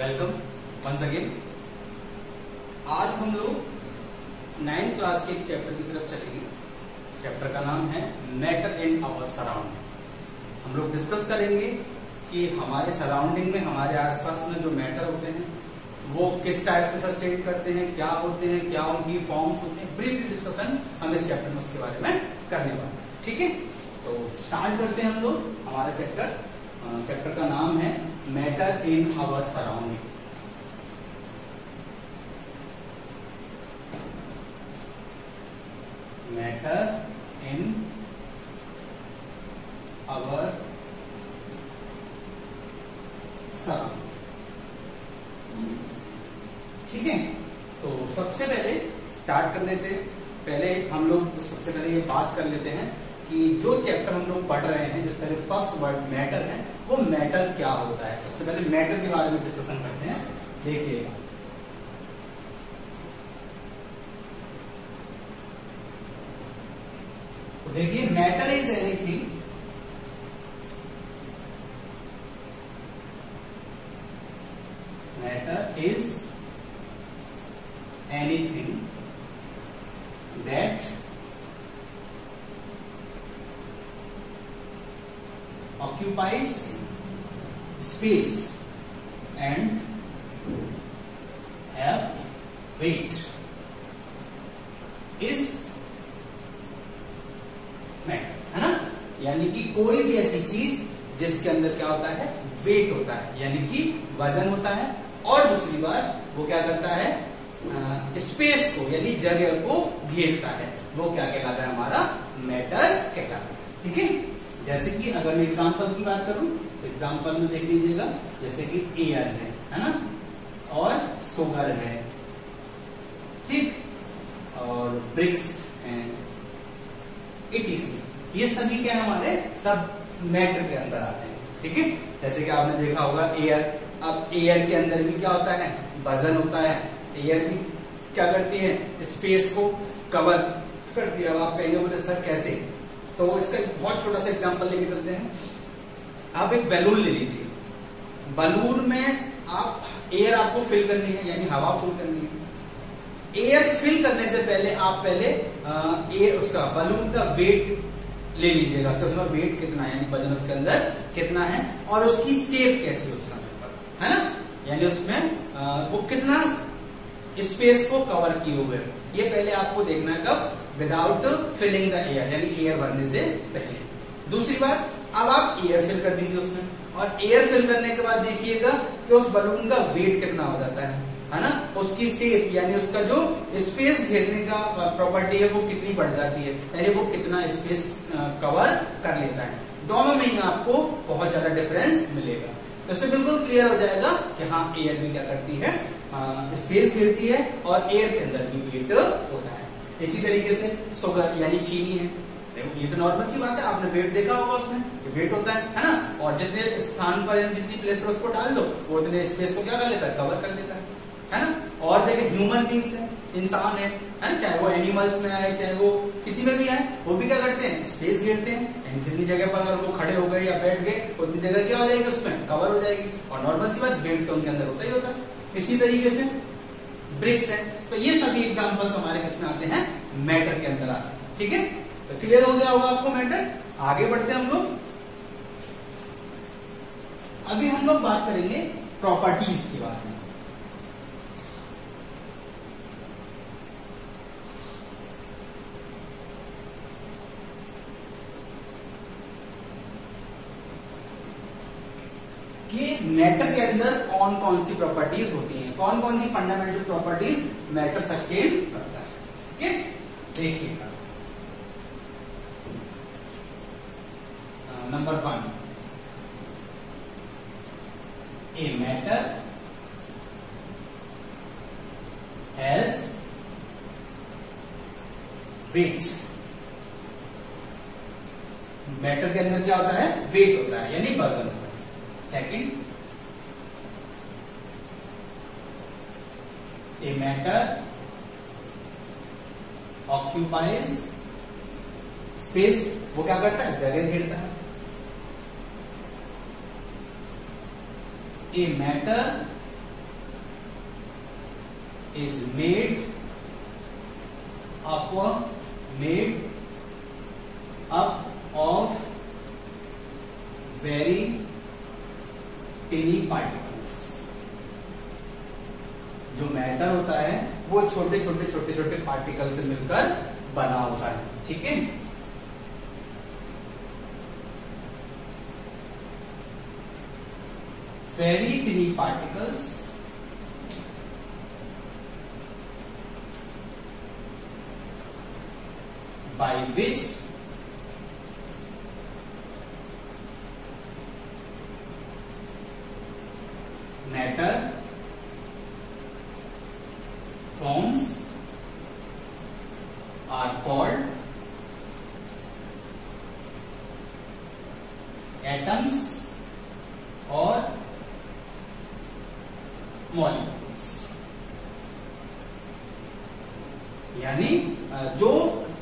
Welcome once again. आज हम लोग 9th क्लास के एक चैप्टर की तरफ चलेंगे। चैप्टर का नाम है मैटर इन आवर सराउंडिंग। हम लोग डिस्कस करेंगे कि हमारे सराउंडिंग में, हमारे आसपास में जो मैटर होते हैं वो किस टाइप से सस्टेन करते हैं, क्या होते हैं, क्या उनकी फॉर्म्स होते हैं। ब्रीफ डिस्कशन हम इस चैप्टर में उसके बारे में करने वाले हैं। ठीक है, तो स्टार्ट करते हैं हम लोग हमारा चैप्टर। चैप्टर का नाम है matter in our surrounding. Matter in our surrounding. ठीक है, तो सबसे पहले स्टार्ट करने से पहले हम लोग सबसे पहले ये बात कर लेते हैं कि जो चैप्टर हम लोग पढ़ रहे हैं, जिसका फर्स्ट वर्ड मैटर है, वो मैटर क्या होता है। सबसे पहले मैटर के बारे में डिस्कशन करते हैं। देखिएगा, तो देखिए, matter is anything that occupies space and have weight is matter, है ना। यानी कि कोई भी ऐसी चीज जिसके अंदर क्या होता है, वेट होता है, यानी कि वजन होता है, और दूसरी बात वो क्या करता है, स्पेस को यानी जगह को घेरता है, वो क्या कहलाता है, हमारा मैटर कहलाता है। ठीक है, जैसे कि अगर मैं एग्जांपल की बात करूं तो एग्जांपल में देख लीजिएगा, जैसे कि एयर है ना, और शुगर है, ठीक, और ब्रिक्स हैं, इटीसी। ये सभी क्या है, हमारे सब मैटर के अंदर आते हैं। ठीक है, जैसे कि आपने देखा होगा एयर। अब एयर के अंदर भी क्या होता है, वजन होता है। एयर भी क्या करती है, स्पेस को कवर करती है। अब आप कहेंगे बोले सर कैसे, तो इसका एक बहुत छोटा सा एग्जांपल लेके चलते हैं। आप एक बैलून ले लीजिए। बैलून में आप एयर आपको फिल करनी है, यानी हवा फिल करनी है। एयर फिल करने से पहले आप एयर उसका बैलून का वेट ले लीजिएगा कि उसका वेट कितना है, यानी वजन उसके अंदर कितना है, और उसकी शेप कैसी उस समय पर, है ना, यानी उसमें वो कितना स्पेस को कवर किए हुए। ये पहले आपको देखना है, कब, विदाउट फिलिंग द एयर, यानी एयर भरने से पहले। दूसरी बात, अब आप एयर फिल कर दीजिए उसमें, और एयर फिल करने के बाद देखिएगा कि उस बलून का वेट कितना हो जाता है ना, उसकी शेप यानी उसका जो स्पेस घेरने का प्रॉपर्टी है वो कितनी बढ़ जाती है, यानी वो कितना स्पेस कवर कर लेता है। दोनों में ही आपको बहुत ज्यादा डिफरेंस मिलेगा। तो इससे बिल्कुल क्लियर हो जाएगा कि हाँ, एयर भी क्या करती है, स्पेस घेरती है, और एयर के अंदर भी वेट होता है। इसी तरीके से शुगर यानी चीनी है। देखो, ये तो नॉर्मल सी बात है, आपने वेट देखा होगा, उसमें वेट होता है ना, और जितने स्थान पर जितनी प्लेस पर उसको डाल दो वो उतने स्पेस को क्या कर लेता है, कवर कर लेता है ना। और देखिए, ह्यूमन बींग्स है, इंसान है ना, चाहे वो एनिमल्स में आए, चाहे वो किसी में भी आए, वो भी क्या करते हैं, स्पेस घेरते हैं। यानी जितनी जगह पर अगर वो खड़े हो गए या बैठ गए, उतनी जगह क्या हो जाएगी, उसमें कवर हो जाएगी। और नॉर्मल सी बात, वेट तो उनके अंदर होता ही होता है। इसी तरीके से ब्रिक्स है। तो ये सभी एग्जांपल्स हमारे किसमें आते हैं, मैटर के अंदर आते हैं। ठीक है, तो क्लियर हो गया होगा आपको मैटर। आगे बढ़ते हैं हम लोग। अभी हम लोग बात करेंगे प्रॉपर्टीज के बारे में। कि मैटर के अंदर कौन कौन सी प्रॉपर्टीज होती हैं, कौन कौन सी फंडामेंटल प्रॉपर्टीज मैटर सस्टेन करता है। ठीक है, देखिएगा, number 1, a matter has weight. Matter के अंदर क्या होता है, वेट होता है, यानी वजन होता है। Second, a matter occupies space, वो क्या करता है, जगह घेरता है। A matter is made up of very टिनी particles. जो मैटर होता है वो छोटे छोटे पार्टिकल से मिलकर बना होता है, ठीक है। Very टिनी particles by which matter forms are called atoms or molecules। यानी जो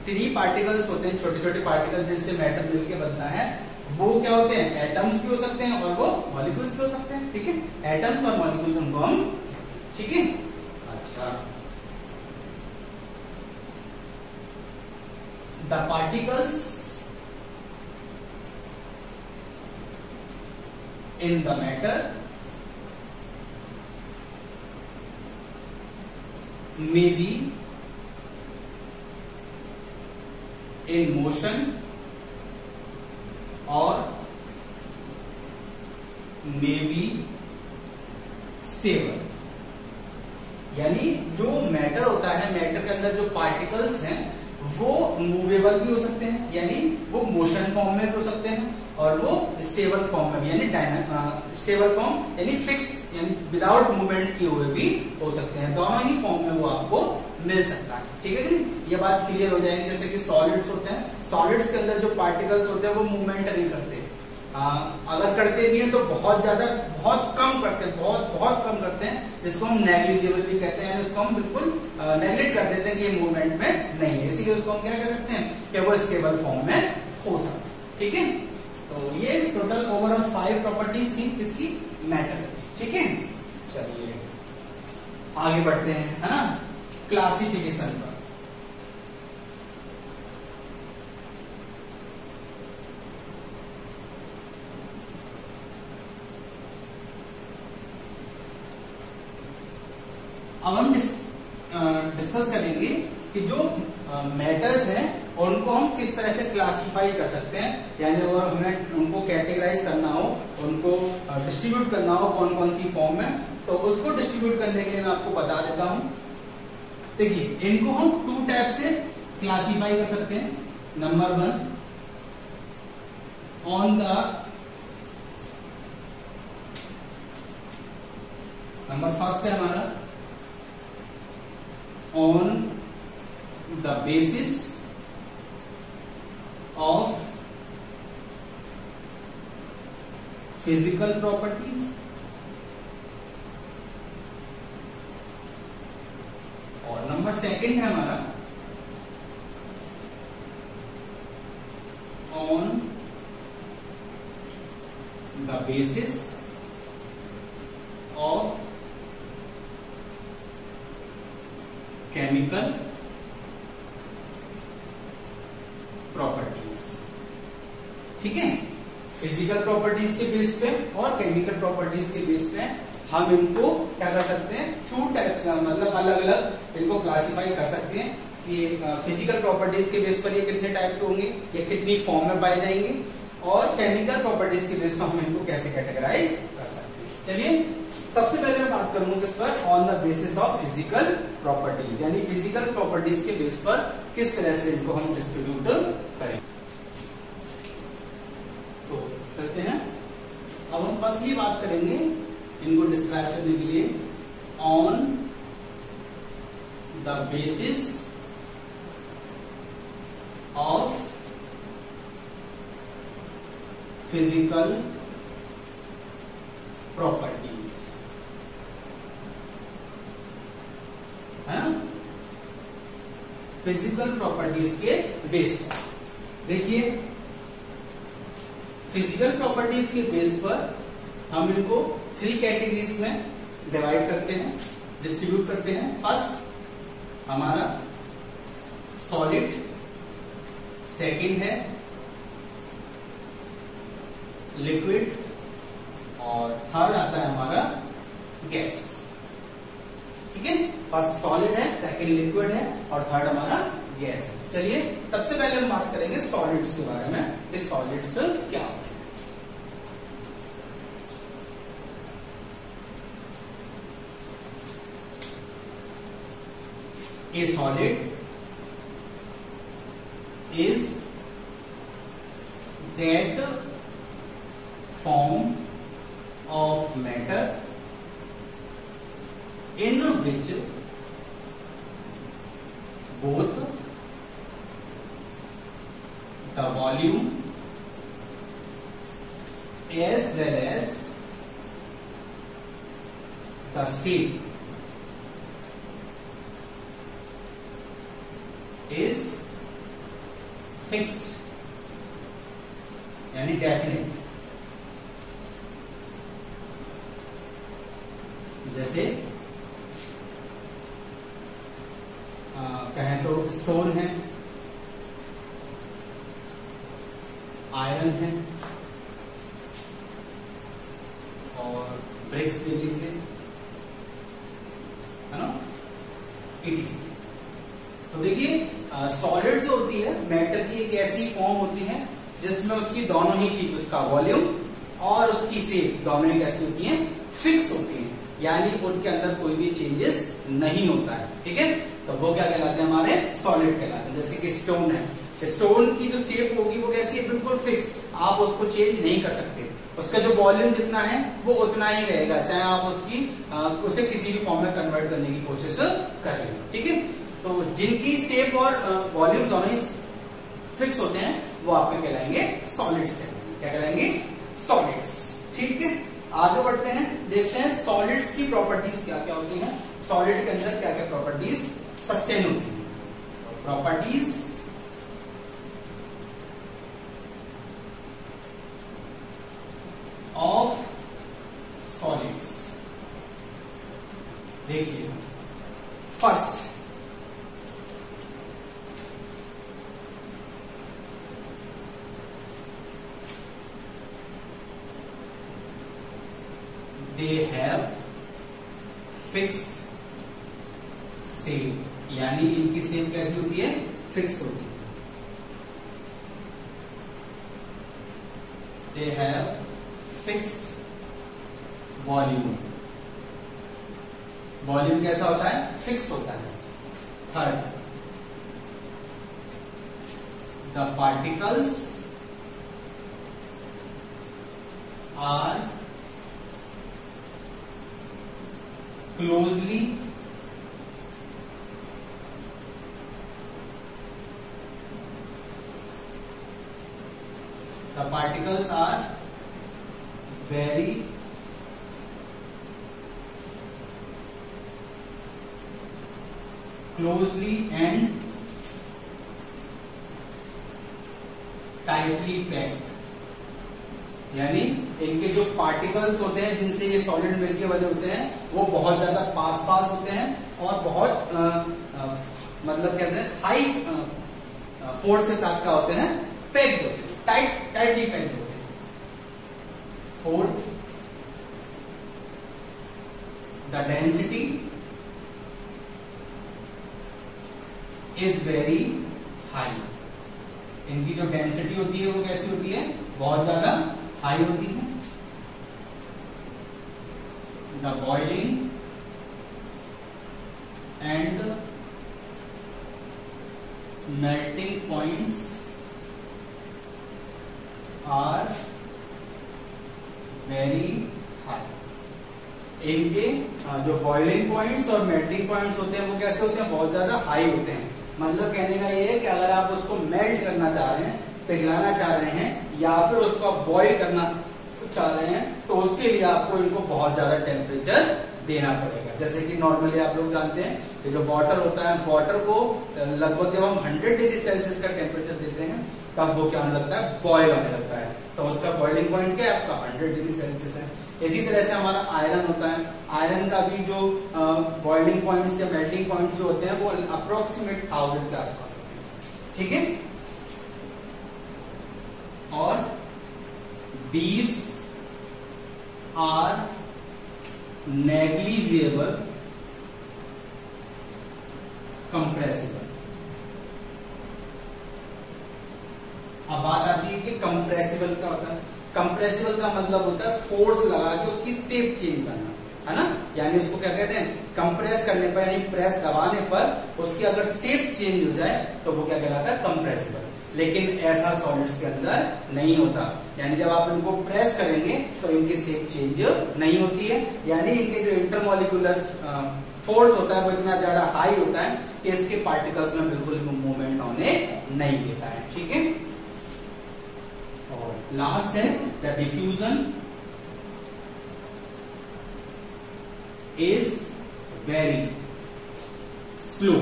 टिनी पार्टिकल्स होते हैं, छोटे छोटे पार्टिकल जिससे मैटर मिलके बनता है, वो क्या होते हैं, एटम्स भी हो सकते हैं और वो मॉलिक्यूल्स भी हो सकते हैं, ठीक है। एटम्स और मॉलिक्यूल्स हमको हम, ठीक है। अच्छा, the particles in the matter may be in motion और may be stable। यानी जो मैटर होता है, मैटर के अंदर जो पार्टिकल्स हैं वो मूवेबल भी हो सकते हैं, यानी वो मोशन फॉर्म में भी हो सकते हैं, और वो स्टेबल फॉर्म में भी, यानी स्टेबल फॉर्म यानी फिक्स, यानी विदाउट मूवमेंट किए हुए भी हो सकते हैं। दोनों ही फॉर्म में वो आपको मिल सकता है, ठीक है। ये बात क्लियर हो जाएगी। जैसे कि सॉलिड्स होते हैं, सॉलिड्स के अंदर जो पार्टिकल्स होते हैं वो मूवमेंट नहीं करते, अगर करते भी हैं तो बहुत ज्यादा, बहुत कम करते हैं, बहुत कम करते हैं, जिसको हम नेग्लिजिबल भी कहते हैं, उसको हम बिल्कुल नेग्लेक्ट कर देते हैं कि ये मूवमेंट में नहीं है, इसीलिए उसको हम क्या कह सकते हैं कि वो स्टेबल फॉर्म में हो सकता है, ठीक है। तो ये टोटल ओवरऑल 5 प्रॉपर्टीज थी किसकी, मैटर की, ठीक है। चलिए आगे बढ़ते हैं, है ना, क्लासिफिकेशन पर। अब हम डिस्कस करेंगे कि जो मैटर्स हैं उनको हम किस तरह से क्लासिफाई कर सकते हैं, यानी अगर हमें उनको कैटेगराइज करना हो, उनको डिस्ट्रीब्यूट करना हो कौन कौन सी फॉर्म में, तो उसको डिस्ट्रीब्यूट करने के लिए मैं आपको बता देता हूं। देखिए, इनको हम 2 टाइप से क्लासिफाई कर सकते हैं। Number 1, on the number first है हमारा on the basis of physical properties और नंबर 2 है हमारा on the basis of chemical properties, ठीक है। फिजिकल प्रॉपर्टीज के बेस पे और केमिकल प्रॉपर्टीज के बेस पे हम इनको क्या कर सकते हैं, 2 टाइप्स, मतलब अलग अलग इनको क्लासिफाई कर सकते हैं कि फिजिकल प्रॉपर्टीज के बेस पर ये कितने टाइप के होंगे, ये कितनी फॉर्म में पाए जाएंगे, और केमिकल प्रॉपर्टीज के बेस पर हम इनको कैसे कैटेगराइज कर सकते हैं। चलिए सबसे पहले मैं बात करूंगा किस पर, on the basis of physical properties, यानी फिजिकल प्रॉपर्टीज के बेस पर किस तरह से इनको हम डिस्ट्रीब्यूट करें। तो चलते हैं, अब हम फर्स्टली बात करेंगे इनको डिस्क्राइब करने के लिए, on the basis of physical properties, है ना, फिजिकल प्रॉपर्टीज के बेस पर। देखिए, फिजिकल प्रॉपर्टीज के बेस पर हम इनको 3 कैटेगरीज में डिवाइड करते हैं। डिस्ट्रीब्यूट करते हैं। फर्स्ट हमारा सॉलिड, सेकंड है लिक्विड और थर्ड आता है हमारा गैस। ठीक है, फर्स्ट सॉलिड है, सेकंड लिक्विड है और थर्ड हमारा गैस है। चलिए सबसे पहले हम बात करेंगे सॉलिड्स के बारे में कि सॉलिड्स क्या होते हैं। A solid is that form of matter in which both the volume as well as the shape is fixed यानी डेफिनेट। जैसे कहें तो स्टोन है, आयरन है और ब्रिक्स ले लीजिए, है ना, ETC। तो देखिए सॉलिड जो होती है मैटर की एक ऐसी फॉर्म होती है जिसमें उसकी दोनों ही चीज, उसका वॉल्यूम और उसकी शेप दोनों ही कैसी होती हैं, फिक्स होती हैं, यानी उनके अंदर कोई भी चेंजेस नहीं होता है। ठीक है, तो वो क्या कहलाते हैं, हमारे सॉलिड कहलाते हैं। जैसे कि स्टोन है, स्टोन की जो शेप होगी वो कैसी है, बिल्कुल फिक्स, आप उसको चेंज नहीं कर सकते। उसका जो वॉल्यूम जितना है वो उतना ही रहेगा, चाहे आप उसे किसी भी फॉर्म में कन्वर्ट करने की कोशिश करें। ठीक है, तो जिनकी शेप और वॉल्यूम दोनों ही फिक्स होते हैं वो आपके कहलाएंगे सॉलिड्स। क्या कहलाएंगे, सॉलिड्स। ठीक है, आगे बढ़ते हैं, देखते हैं सॉलिड्स की प्रॉपर्टीज क्या क्या होती हैं, सॉलिड के अंदर क्या क्या प्रॉपर्टीज सस्टेन होती हैं। Properties of solids. देखिए first they have fixed shape, यानी इनकी शेप कैसी होती है, फिक्स होती है। they have fixed volume, volume कैसा होता है, फिक्स होता है। Third, the particles are closely very closely and tightly packed, यानी इनके जो पार्टिकल्स होते हैं जिनसे ये सॉलिड मिलके बने होते हैं वो बहुत ज्यादा पास पास होते हैं और बहुत मतलब कहते हैं हाई फोर्स के साथ क्या होते हैं, पैक्ड होते हैं, टाइटली पैक्ड होते हैं। Fourth, the density is very high, इनकी जो डेंसिटी होती है वो कैसी होती है, बहुत ज्यादा हाई होती है। The boiling and melting points are very high, इनके जो बॉइलिंग पॉइंट्स और मेल्टिंग पॉइंट्स होते हैं वो कैसे होते हैं, बहुत ज्यादा हाई होते हैं। मतलब कहने का ये है कि अगर आप उसको मेल्ट करना चाह रहे हैं, पिघलाना चाह रहे हैं या फिर उसको आप बॉईल करना चाह रहे हैं तो उसके लिए आपको इनको बहुत ज्यादा टेम्परेचर देना पड़ेगा। जैसे कि नॉर्मली आप लोग जानते हैं कि जो वाटर होता है, वाटर को लगभग जब हम 100 डिग्री सेल्सियस का टेम्परेचर देते हैं तब वो क्या होने लगता है, बॉयल होने लगता है। तो उसका बॉइलिंग पॉइंट क्या है आपका, 100 डिग्री सेल्सियस है। इसी तरह से हमारा आयरन होता है, आयरन का भी जो बॉइलिंग पॉइंट्स या मेल्टिंग पॉइंट जो होते हैं वो अप्रोक्सीमेट 1000 के आसपास होते हैं, ठीक है। और these are negligible compressible। अब बात आती है कि कंप्रेसिबल क्या होता है। कंप्रेसिबल का मतलब होता है फोर्स लगा के उसकी शेप चेंज करना, है ना, यानी उसको क्या कहते हैं, कंप्रेस करने पर यानी प्रेस दबाने पर उसकी अगर शेप चेंज हो जाए तो वो क्या कहलाता है, कंप्रेसिबल। लेकिन ऐसा सॉलिड्स के अंदर नहीं होता, यानी जब आप इनको प्रेस करेंगे तो इनकी शेप चेंज नहीं होती है, यानी इनके जो इंटरमोलिकुलर फोर्स होता है वो इतना ज्यादा हाई होता है कि इसके पार्टिकल्स में बिल्कुल मूवमेंट होने नहीं देता है, ठीक है। और लास्ट है the diffusion is very slow.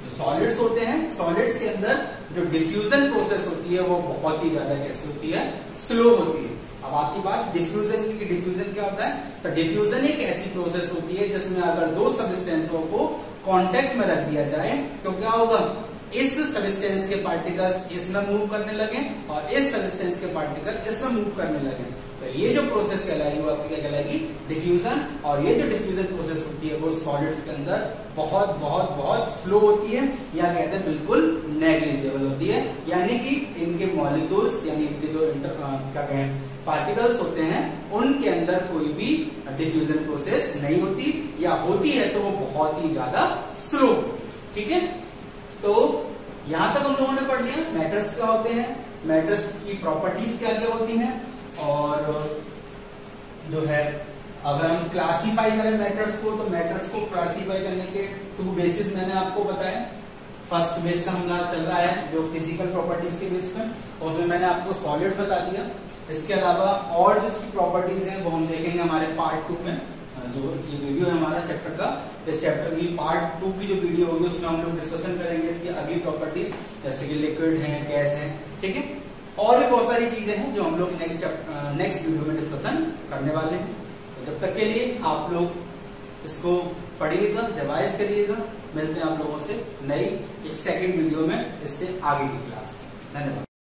जो सॉलिड्स होते हैं, सॉलिड्स के अंदर जो डिफ्यूजन प्रोसेस होती है वो बहुत ही ज्यादा कैसी होती है, स्लो होती है। अब आती बात डिफ्यूजन की, डिफ्यूजन क्या होता है, तो डिफ्यूजन एक ऐसी प्रोसेस होती है जिसमें अगर दो सब्सटेंसों को कांटेक्ट में रख दिया जाए तो क्या होगा, इस सब्सटेंस के पार्टिकल्स इसमें मूव करने लगे और इस सब्सटेंस के पार्टिकल इसमें मूव करने लगे, तो ये जो प्रोसेस कहलाएगी वो आपकी क्या कहलाएगी, डिफ्यूजन। और ये जो डिफ्यूजन प्रोसेस होती है वो सॉलिड्स के अंदर बहुत बहुत बहुत स्लो होती है, या कहते हैं बिल्कुल नेग्लिजिबल होती है, यानी कि इनके मॉलिक्यूल्स यानी इनके जो क्या कहें पार्टिकल्स होते हैं उनके अंदर कोई भी डिफ्यूजन प्रोसेस नहीं होती, या होती है तो वो बहुत ही ज्यादा स्लो, ठीक है। तो यहां तक हम लोगों ने पढ़ लिया मैटर्स क्या होते हैं, मैटर्स की प्रॉपर्टीज क्या क्या होती हैं, और जो है अगर हम क्लासीफाई करें मैटर्स को तो मैटर्स को क्लासीफाई करने के 2 बेसिस मैंने आपको बताया। फर्स्ट बेस हमारा चल रहा है जो फिजिकल प्रॉपर्टीज के बेस पे, और उसमें मैंने आपको सॉलिड बता दिया। इसके अलावा और जिसकी प्रॉपर्टीज हैं वो हम देखेंगे हमारे पार्ट 2 में, जो ये वीडियो है हमारा चैप्टर का, इस चैप्टर की पार्ट 2 की जो वीडियो होगी उसमें हम लोग डिस्कशन करेंगे इसकी अगली प्रॉपर्टीज, जैसे कि लिक्विड है, गैस है, ठीक है। और भी बहुत सारी चीजें हैं जो हम लोग नेक्स्ट वीडियो में डिस्कशन करने वाले हैं। तो जब तक के लिए आप लोग इसको पढ़िएगा, रिवाइज करिएगा। मिलते हैं आप लोगों से नई एक सेकंड वीडियो में इससे आगे की क्लास। धन्यवाद।